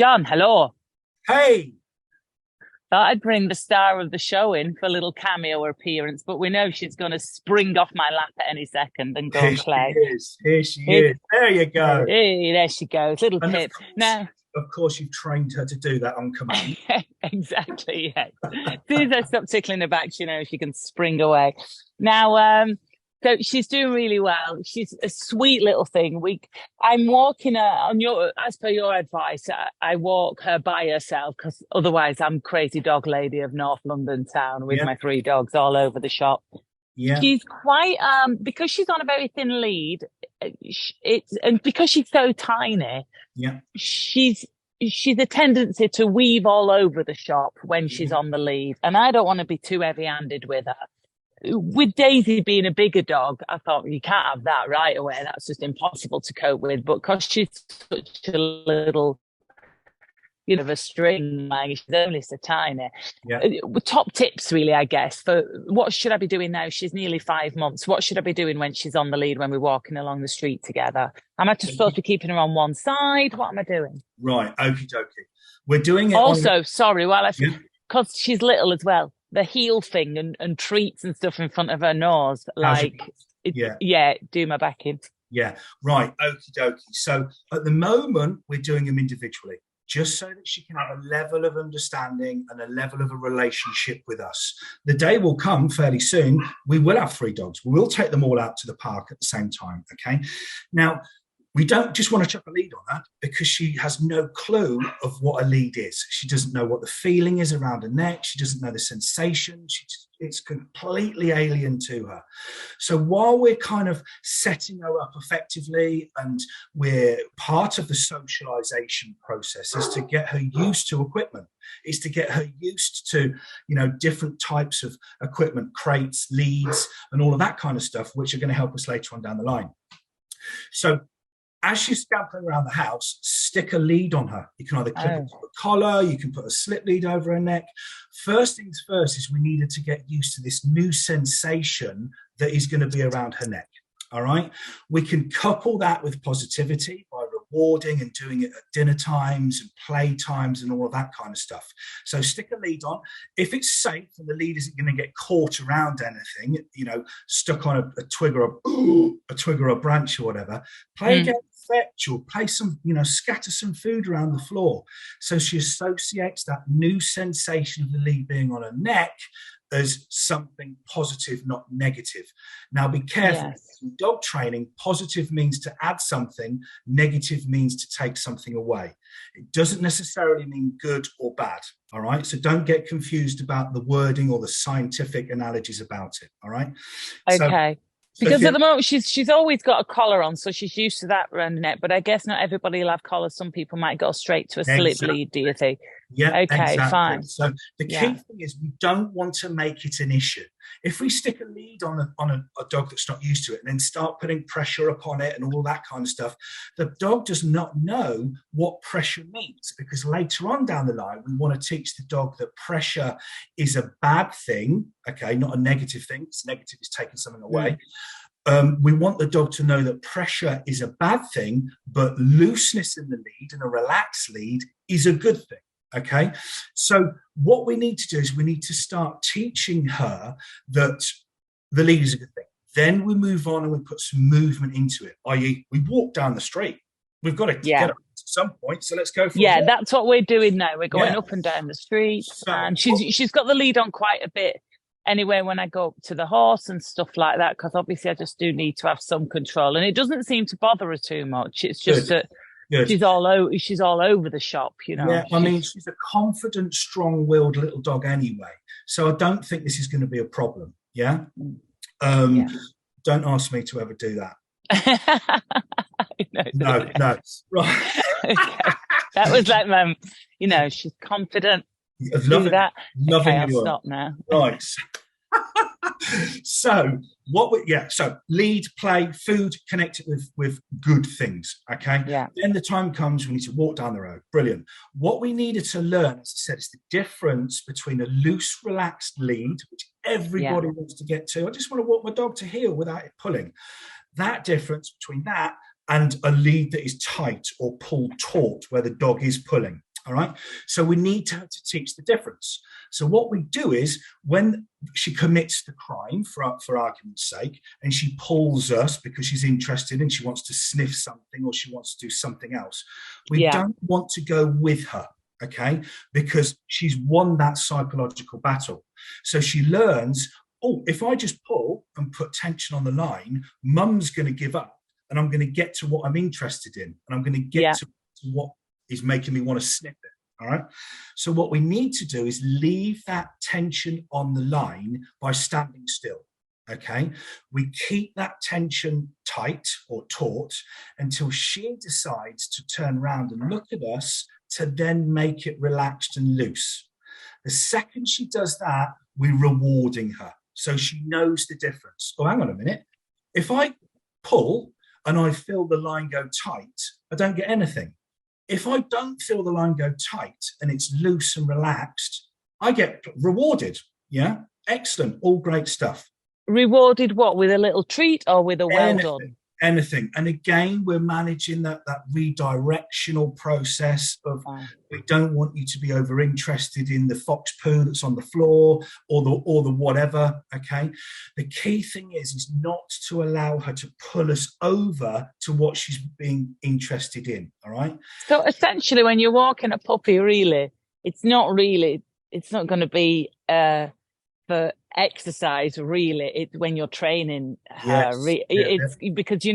John, hello. Hey, Thought I'd bring the star of the show in for a little cameo appearance, but we know she's going to spring off my lap at any second and go here and she play. is. Here she Here, is. There you go. hey, there she goes, little And Pip. Now, of course, you've trained her to do that on command. exactly, yes. As soon as I stop tickling her back, she can spring away. Now, so she's doing really well. She's a sweet little thing. I'm walking her as per your advice. I walk her by herself because otherwise I'm crazy dog lady of North London town with Yeah, my three dogs all over the shop. yeah, She's quite because she's on a very thin lead. It's and because she's so tiny, yeah, she's a tendency to weave all over the shop when she's yeah. on the lead, and I don't want to be too heavy-handed with her. With Daisy being a bigger dog, I thought you can't have that right away. That's just impossible to cope with. But because she's such a little, of a string, like she's only so tiny. Yeah. Top tips, really, I guess, for what should I be doing now? She's nearly 5 months. What should I be doing when she's on the lead, when we're walking along the street together? Am I just supposed to be keeping her on one side? What am I doing? Right, okie dokie. We're doing it Also, sorry, Yeah. because she's little as well, the heel thing and treats and stuff in front of her nose, Yeah. do my back in. Yeah, right, okie dokie. So at the moment, we're doing them individually, just so that she can have a level of understanding and a level of a relationship with us. The day will come fairly soon. We will have three dogs. We will take them all out to the park at the same time. Okay. Now, we don't just want to chuck a lead on her because she has no clue of what a lead is. She doesn't know what the feeling is around her neck. She doesn't know the sensation. It's completely alien to her. So while we're kind of setting her up effectively and we're part of the socialization process is to get her used to equipment, is to get her used to, different types of equipment, crates, leads, and all of that kind of stuff, which are going to help us later on down the line. So as she's scampering around the house, stick a lead on her. You can either clip it to a collar, you can put a slip lead over her neck. First things first is we need her to get used to this new sensation that is going to be around her neck. All right. We can couple that with positivity by rewarding and doing it at dinner times and play times and all of that kind of stuff. So stick a lead on. If it's safe and the lead isn't going to get caught around anything, stuck on a twig or a twig or a branch or whatever, play again. Fetch or play some, scatter some food around the floor. So she associates that new sensation of the lead being on her neck as something positive, not negative. Now, be careful. Yes. In dog training, positive means to add something, negative means to take something away. It doesn't necessarily mean good or bad. All right. So don't get confused about the wording or the scientific analogies about it. All right. Okay. So because at the moment she's always got a collar on, so she's used to that around the neck. But I guess not everybody will have collars. Some people might go straight to a slip lead. Do you think? Yeah. Okay. Exactly. Fine. So the key thing is we don't want to make it an issue. If we stick a lead on a dog that's not used to it and then start putting pressure upon it and all that kind of stuff, the dog does not know what pressure means, because later on down the line, we want to teach the dog that pressure is a bad thing, okay, not a negative thing. It's negative is taking something away. We want the dog to know that pressure is a bad thing, but looseness in the lead and a relaxed lead is a good thing. Okay, so what we need to do is we need to start teaching her that the lead is a good thing. Then we move on and we put some movement into it, i.e. we walk down the street. We've got to get up at some point, so let's go for it. That's what we're doing now. We're going up and down the street, and she's got the lead on quite a bit anyway when I go up to the horse and stuff like that, because obviously I just do need to have some control, and it doesn't seem to bother her too much. It's just that she's all over the shop, Yeah, I mean, she's a confident, strong-willed little dog anyway, so I don't think this is going to be a problem. Yeah. Don't ask me to ever do that. No. Right. Okay. That was like, she's confident. Loving that. Loving okay, I'll stop now. Right. So lead, play, food, connect it with good things. Okay. Yeah. Then the time comes we need to walk down the road. Brilliant. What we needed to learn, as I said, is the difference between a loose, relaxed lead, which everybody wants to get to. I just want to walk my dog to heel without it pulling. That difference between that and a lead that is tight or pulled taut where the dog is pulling. All right. So we need to teach the difference. So what we do is when she commits the crime, for argument's sake, and she pulls us because she's interested and she wants to sniff something or she wants to do something else, we don't want to go with her. Okay. Because she's won that psychological battle. So she learns, oh, if I just pull and put tension on the line, mum's going to give up and I'm going to get to what I'm interested in. And I'm going to get to what is making me want to sniff it. All right. So what we need to do is leave that tension on the line by standing still. Okay. We keep that tension tight or taut until she decides to turn around and look at us to then make it relaxed and loose. The second she does that, we're rewarding her. So she knows the difference. Oh, hang on a minute. If I pull and I feel the line go tight, I don't get anything. If I don't feel the line go tight and it's loose and relaxed, I get rewarded. Yeah. Excellent. All great stuff. Rewarded what? With a little treat or with a well done? Anything. And again, we're managing that redirectional process of we don't want you to be over interested in the fox poo that's on the floor or the whatever. Okay. The key thing is not to allow her to pull us over to what she's being interested in. All right. So essentially when you're walking a puppy, really, it's not going to be for exercise, really. It's when you're training her. It's because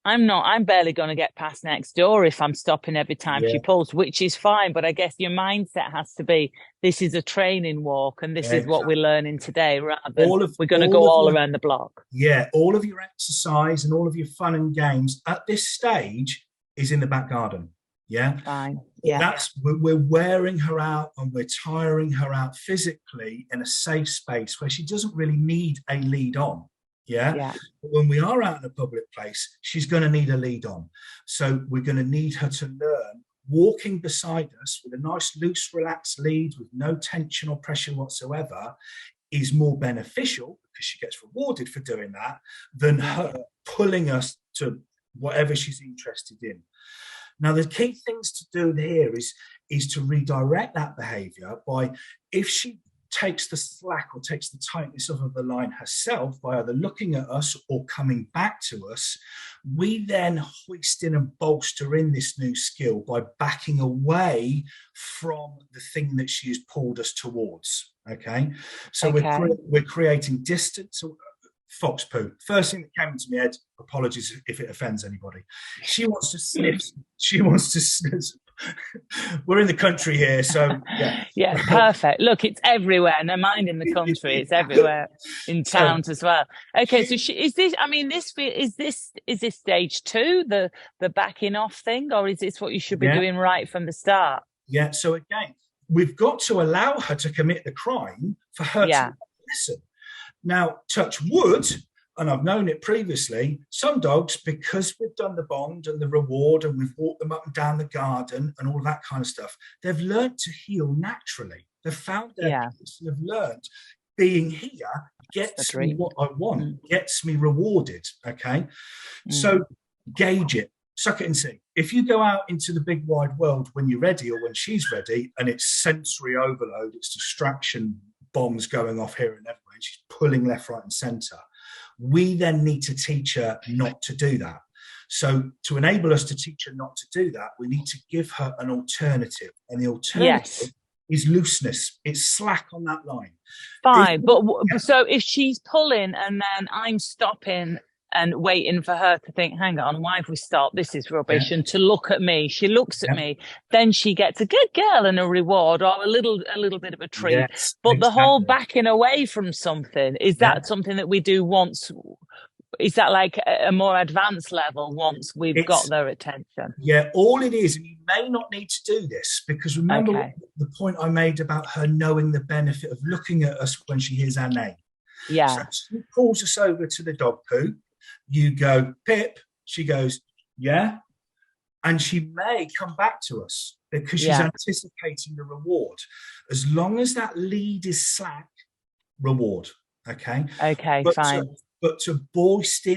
I'm barely going to get past next door if I'm stopping every time she pulls, which is fine. But I guess your mindset has to be, this is a training walk and this is what we're learning today, rather than we're going to go all around the block. Yeah, all of your exercise and all of your fun and games at this stage is in the back garden. Yeah. Fine. Yeah. We're wearing her out and we're tiring her out physically in a safe space where she doesn't really need a lead on. Yeah. But when we are out in a public place, she's going to need a lead on. So we're going to need her to learn walking beside us with a nice, loose, relaxed lead with no tension or pressure whatsoever is more beneficial because she gets rewarded for doing that than her pulling us to whatever she's interested in. Now, the key things to do here is to redirect that behavior by, if she takes the slack or takes the tightness off of the line herself by either looking at us or coming back to us, we then hoist in and bolster in this new skill by backing away from the thing that she has pulled us towards. Okay. So we're creating distance. Fox poo. First thing that came into my head, apologies if it offends anybody. She wants to sniff. We're in the country here, so yeah, perfect. Look, it's everywhere. No mind in the country, it's everywhere in towns as well. Okay, so is this stage 2, the backing off thing, or is this what you should be doing right from the start? Yeah. So again, we've got to allow her to commit the crime for her to listen. Now, touch wood, and I've known it previously, some dogs, because we've done the bond and the reward and we've walked them up and down the garden and all that kind of stuff, they've learned to heal naturally. They've found their place and have learned being here gets me what I want, gets me rewarded, okay? So gauge it, suck it and see. If you go out into the big wide world when you're ready or when she's ready and it's sensory overload, it's distraction bombs going off here and everywhere, and she's pulling left, right and centre, we then need to teach her not to do that. So to enable us to teach her not to do that, we need to give her an alternative, and the alternative is looseness. It's slack on that line. Fine, so if she's pulling and then I'm stopping and waiting for her to think, hang on, why have we stopped? This is rubbish. And to look at me, she looks at me, then she gets a good girl and a reward or a little bit of a treat. Yes, but the whole backing away from something, is that something that we do once? Is that like a more advanced level once we've got their attention? Yeah, all it is, and you may not need to do this, because remember the point I made about her knowing the benefit of looking at us when she hears our name. Yeah. So she pulls us over to the dog poo. You go, Pip. She goes, yeah. And she may come back to us because she's anticipating the reward. As long as that lead is slack, reward. Okay. Okay, fine. But to bolster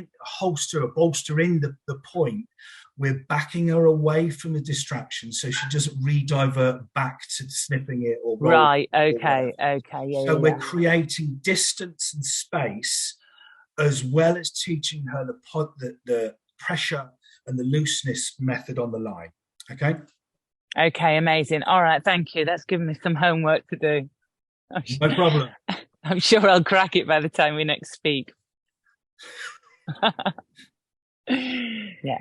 in the point we're backing her away from the distraction so she doesn't re-divert back to sniffing it or right. Okay. Okay. Yeah. So yeah, we're yeah. creating distance and space, as well as teaching her the pressure and the looseness method on the line. Okay. Okay. Amazing. All right. Thank you. That's given me some homework to do. No problem. I'm sure I'll crack it by the time we next speak. Yeah.